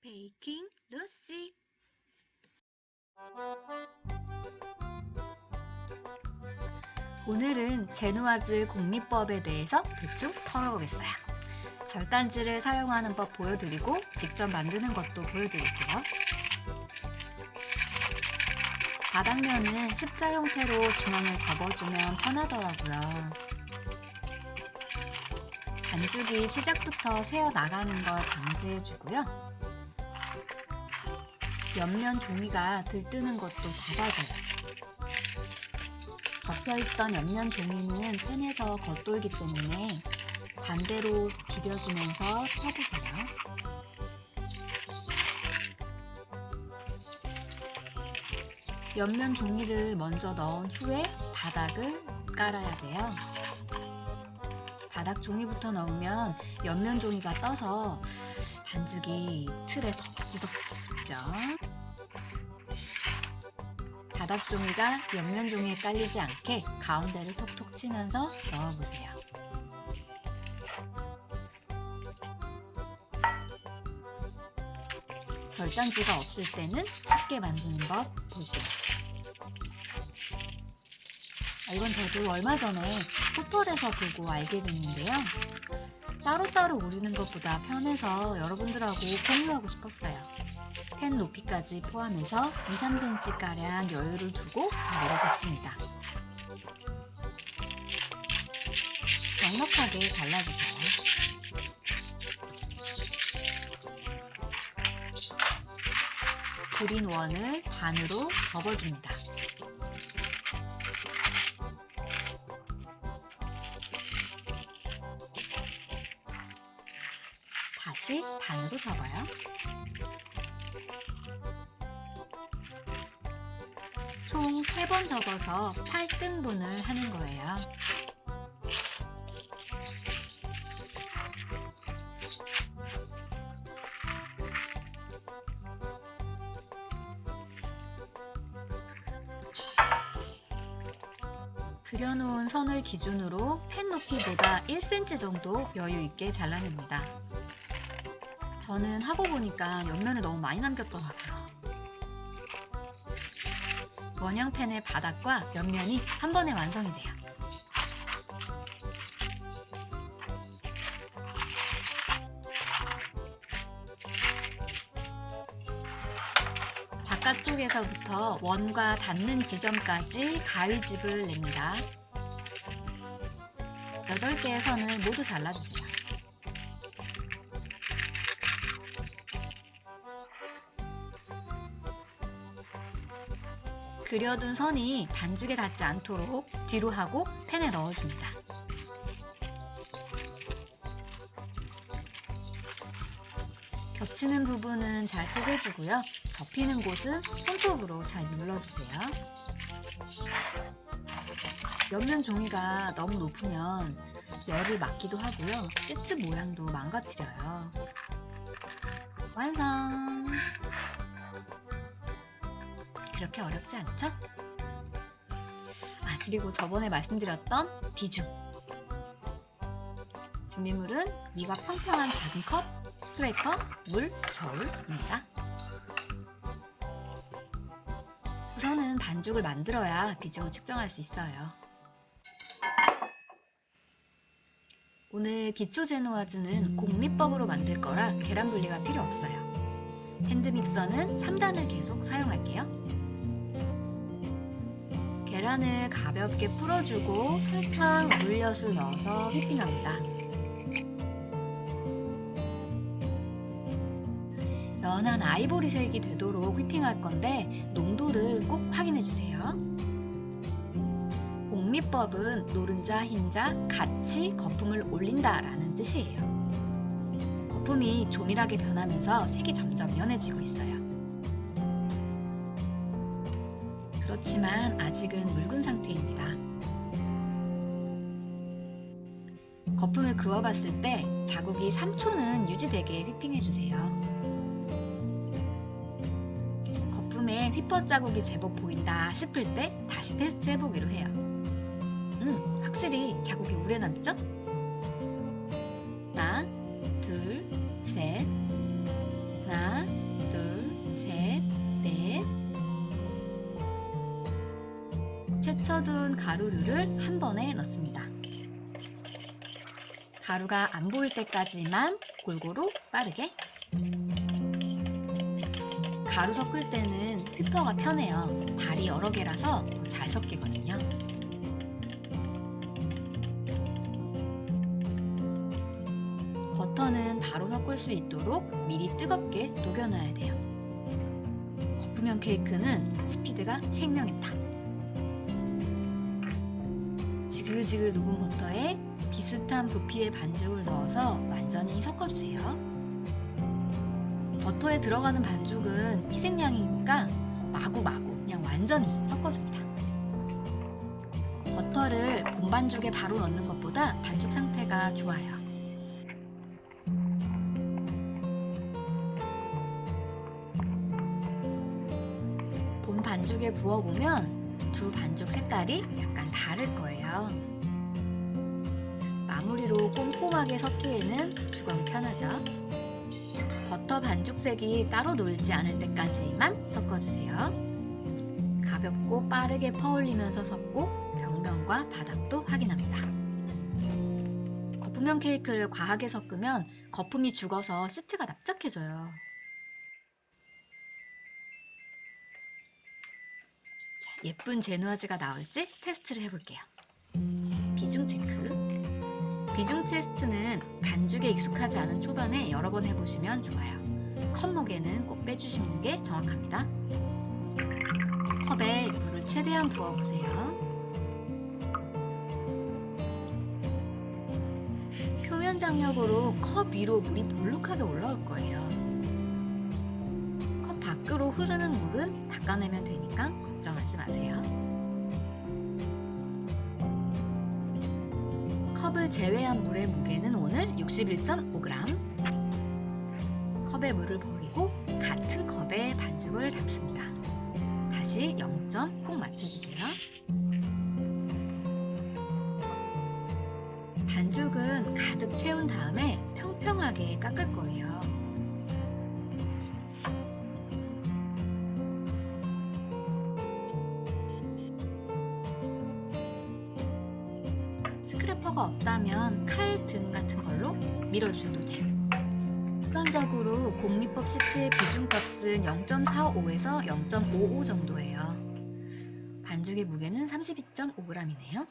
베이킹 루시. 오늘은 제누아즈 공미법에 대해서 대충 털어보겠어요. 절단지를 사용하는 법 보여드리고 직접 만드는 것도 보여드릴게요. 바닥면은 십자 형태로 중앙을 접어주면 편하더라고요. 반죽이 시작부터 새어나가는 걸 방지해주고요. 옆면 종이가 들뜨는 것도 잡아줘요. 접혀있던 옆면 종이는 팬에서 겉돌기 때문에 반대로 비벼주면서 펴보세요. 옆면 종이를 먼저 넣은 후에 바닥을 깔아야 돼요. 바닥 종이부터 넣으면 옆면 종이가 떠서 반죽이 틀에 덕지덕지 붙죠. 바닥 종이가 옆면 종이에 깔리지 않게 가운데를 톡톡 치면서 넣어보세요. 절단지가 없을 때는 쉽게 만드는 법 볼게요. 이건 저도 얼마 전에 포털에서 보고 알게 됐는데요. 따로따로 오리는 것보다 편해서 여러분들하고 공유하고 싶었어요. 팬 높이까지 포함해서 2-3cm가량 여유를 두고 자리를 잡습니다. 넉넉하게 잘라주세요. 그린 원을 반으로 접어줍니다. 다시 반으로 접어요. 총 3번 접어서 8등분을 하는 거예요. 그려놓은 선을 기준으로 팬 높이보다 1cm 정도 여유 있게 잘라냅니다. 저는 하고 보니까 옆면을 너무 많이 남겼더라고요. 원형 팬의 바닥과 옆면이 한 번에 완성이 돼요. 바깥쪽에서부터 원과 닿는 지점까지 가위집을 냅니다. 8개의 선을 모두 잘라주세요. 그려둔 선이 반죽에 닿지 않도록 뒤로 하고 팬에 넣어줍니다. 겹치는 부분은 잘 포개주고요. 접히는 곳은 손톱으로 잘 눌러주세요. 옆면 종이가 너무 높으면 열을 막기도 하고요. 시트 모양도 망가뜨려요. 완성! 그렇게 어렵지 않죠? 그리고 저번에 말씀드렸던 비중. 준비물은 위가 평평한 작은 컵, 스크래퍼, 물, 저울입니다. 우선은 반죽을 만들어야 비중을 측정할 수 있어요. 오늘 기초 제누아즈는 공미법으로 만들 거라 계란 분리가 필요 없어요. 핸드믹서는 3단을 계속 사용할게요. 계란을 가볍게 풀어주고 설탕, 물엿을 넣어서 휘핑합니다. 연한 아이보리색이 되도록 휘핑할 건데 농도를 꼭 확인해주세요. 공미법은 노른자, 흰자 같이 거품을 올린다 라는 뜻이에요. 거품이 조밀하게 변하면서 색이 점점 연해지고 있어요. 그렇지만 아직은 묽은 상태입니다. 거품을 그어봤을 때 자국이 3초는 유지되게 휘핑해주세요. 거품에 휘퍼 자국이 제법 보인다 싶을 때 다시 테스트 해보기로 해요. 확실히 자국이 오래 남죠? 하나, 둘, 셋, 하나, 데쳐둔 가루류를 한 번에 넣습니다. 가루가 안 보일 때까지만 골고루 빠르게. 가루 섞을 때는 휘퍼가 편해요. 발이 여러 개라서 더 잘 섞이거든요. 버터는 바로 섞을 수 있도록 미리 뜨겁게 녹여놔야 돼요. 거품형 케이크는 스피드가 생명이다. 지글지글 녹은 버터에 비슷한 부피의 반죽을 넣어서 완전히 섞어주세요. 버터에 들어가는 반죽은 희생양이니까 마구마구 그냥 완전히 섞어줍니다. 버터를 본반죽에 바로 넣는 것보다 반죽 상태가 좋아요. 본 반죽에 부어보면 두 반죽 색깔이 약간 다를 거예요. 마무리로 꼼꼼하게 섞기에는 주걱이 편하죠. 버터 반죽색이 따로 놀지 않을 때까지만 섞어주세요. 가볍고 빠르게 퍼올리면서 섞고 벽면과 바닥도 확인합니다. 거품형 케이크를 과하게 섞으면 거품이 죽어서 시트가 납작해져요. 예쁜 제누아즈가 나올지 테스트를 해볼게요. 비중 체크. 비중 테스트는 반죽에 익숙하지 않은 초반에 여러 번 해보시면 좋아요. 컵 무게는 꼭 빼주시는 게 정확합니다. 컵에 물을 최대한 부어보세요. 표면 장력으로 컵 위로 물이 볼록하게 올라올 거예요. 컵 밖으로 흐르는 물은 닦아내면 되니까 걱정하지 마세요. 컵을 제외한 물의 무게는 오늘 61.5g. 컵에 물을 버리고 같은 컵에 반죽을 담습니다. 다시 0점 꼭 맞춰주세요. 반죽은 가득 채운 다음에 평평하게 깎을 거예요. 스크래퍼가 없다면 칼 등 같은 걸로 밀어주셔도 돼요. 일반적으로 공미법 시트의 비중값은 0.45에서 0.55 정도예요. 반죽의 무게는 32.5g이네요.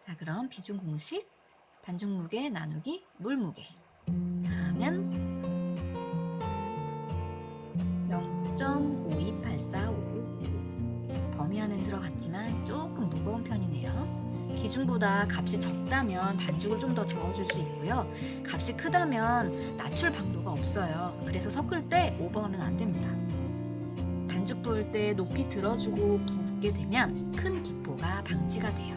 자, 그럼 비중 공식 반죽 무게 나누기 물 무게 하면 0.528455. 범위 안에 들어갔지만 조금 무거운 편이네요. 기준보다 값이 적다면 반죽을 좀 더 저어줄 수 있고요. 값이 크다면 낮출 방도가 없어요. 그래서 섞을 때 오버하면 안 됩니다. 반죽 부을 때 높이 들어주고 붓게 되면 큰 기포가 방지가 돼요.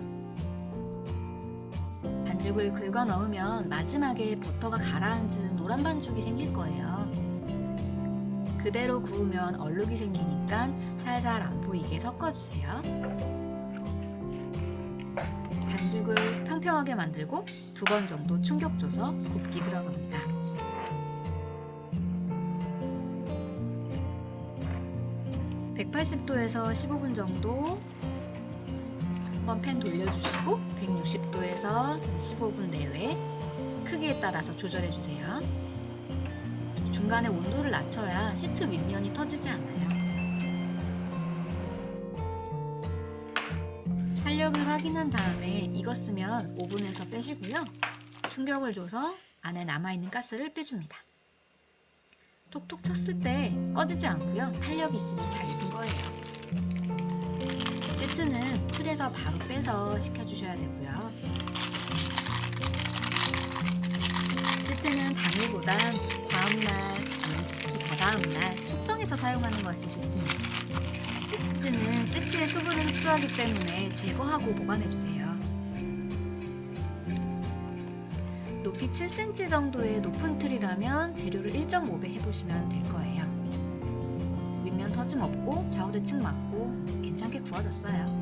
반죽을 긁어 넣으면 마지막에 버터가 가라앉은 노란 반죽이 생길 거예요. 그대로 구우면 얼룩이 생기니까 살살 안 보이게 섞어주세요. 반죽을 평평하게 만들고 2번 정도 충격 줘서 굽기 들어갑니다. (180도에서) 15분 정도 한번 팬 돌려주시고 160도에서 15분 내외 크기에 따라서 조절해주세요. 중간에 온도를 낮춰야 시트 윗면이 터지지 않아요. 탄력을 확인한 다음에 익었으면 오븐에서 빼시고요. 충격을 줘서 안에 남아있는 가스를 빼줍니다. 톡톡 쳤을 때 꺼지지 않고요. 탄력이 있으니 잘 익은 거예요. 시트는 틀에서 바로 빼서 식혀주셔야 되고요. 시트는 당일보단 다음날, 다다음날 숙성해서 사용하는 것이 좋습니다. 치즈는 시트의 수분을 흡수하기 때문에 제거하고 보관해주세요. 높이 7cm 정도의 높은 틀이라면 재료를 1.5배 해보시면 될 거예요. 윗면 터짐 없고 좌우대칭 맞고 괜찮게 구워졌어요.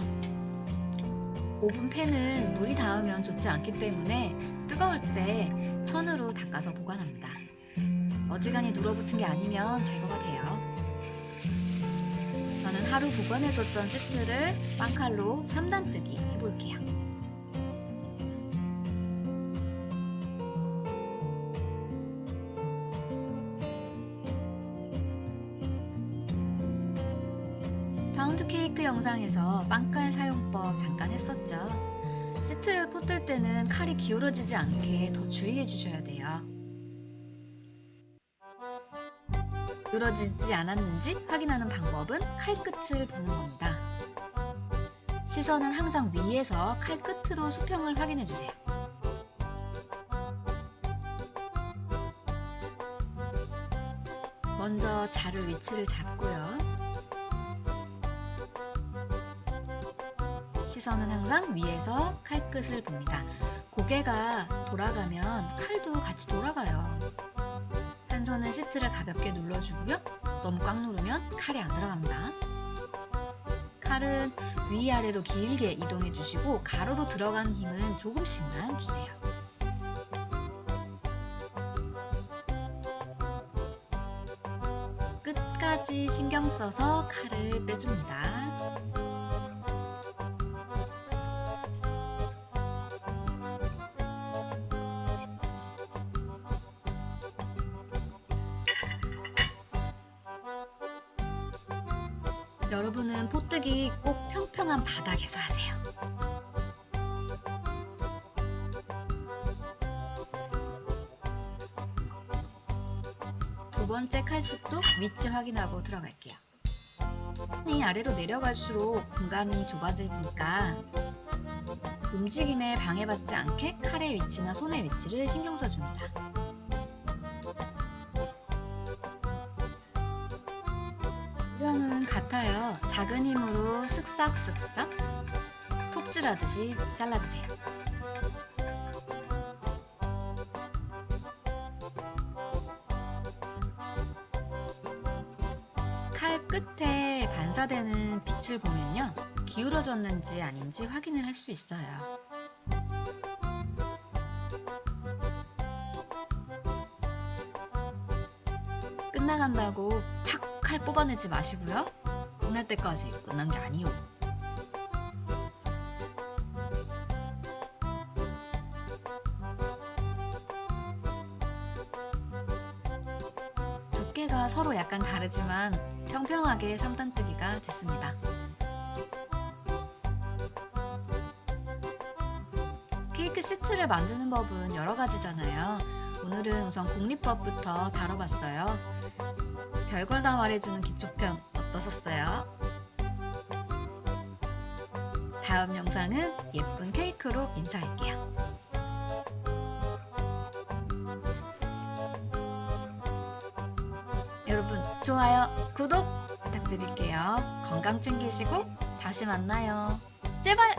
오븐 팬은 물이 닿으면 좋지 않기 때문에 뜨거울 때 천으로 닦아서 보관합니다. 어지간히 눌어붙은 게 아니면 제거가 돼요. 저는 하루 보관해뒀던 시트를 빵칼로 3단 뜨기 해볼게요. 파운드 케이크 영상에서 빵칼 사용법 잠깐 했었죠. 시트를 포뜰 때는 칼이 기울어지지 않게 더 주의해 주셔야 돼요. 기울어지지 않았는지 확인하는 방법은 칼끝을 보는 겁니다. 시선은 항상 위에서 칼끝으로 수평을 확인해 주세요. 먼저 자를 위치를 잡고요. 시선은 항상 위에서 칼끝을 봅니다. 고개가 돌아가면 칼도 같이 돌아가요. 한 손은 시트를 가볍게 눌러주고요. 너무 꽉 누르면 칼이 안 들어갑니다. 칼은 위아래로 길게 이동해 주시고 가로로 들어가는 힘은 조금씩만 주세요. 끝까지 신경 써서 칼을 빼줍니다. 여러분은 포뜨기 꼭 평평한 바닥에서 하세요. 두 번째 칼집도 위치 확인하고 들어갈게요. 이 아래로 내려갈수록 공간이 좁아지니까 움직임에 방해받지 않게 칼의 위치나 손의 위치를 신경 써줍니다. 모양은 같아요. 작은 힘으로 쓱싹쓱싹 톱질하듯이 잘라주세요. 칼 끝에 반사되는 빛을 보면요, 기울어졌는지 아닌지 확인을 할 수 있어요. 끝나간다고 팍 칼 뽑아내지 마시고요. 끝날 때까지 끝난 게 아니요. 두께가 서로 약간 다르지만 평평하게 3단 뜨기가 됐습니다. 케이크 시트를 만드는 법은 여러 가지잖아요. 오늘은 우선 공리법부터 다뤄봤어요. 별걸 다 말해주는 기초편 어떠셨어요? 다음 영상은 예쁜 케이크로 인사할게요. 여러분, 좋아요, 구독 부탁드릴게요. 건강 챙기시고 다시 만나요. 제발!